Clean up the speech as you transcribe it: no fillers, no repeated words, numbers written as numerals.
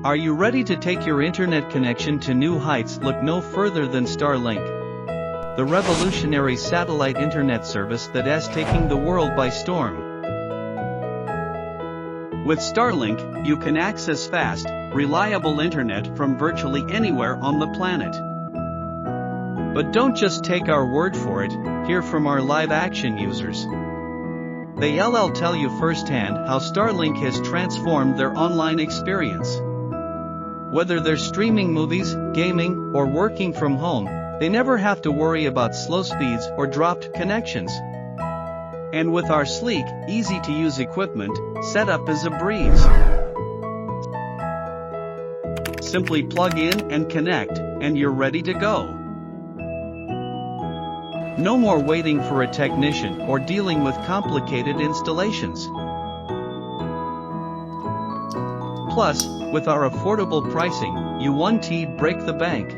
Are you ready to take your internet connection to new heights? Look no further than Starlink, the revolutionary satellite internet service that is taking the world by storm. With Starlink, you can access fast, reliable internet from virtually anywhere on the planet. But don't just take our word for it, hear from our live-action users. They'll tell you firsthand how Starlink has transformed their online experience. Whether they're streaming movies, gaming, or working from home, they never have to worry about slow speeds or dropped connections. And with our sleek, easy-to-use equipment, setup is a breeze. Simply plug in and connect, and you're ready to go. No more waiting for a technician or dealing with complicated installations. Plus, with our affordable pricing, you won't break the bank.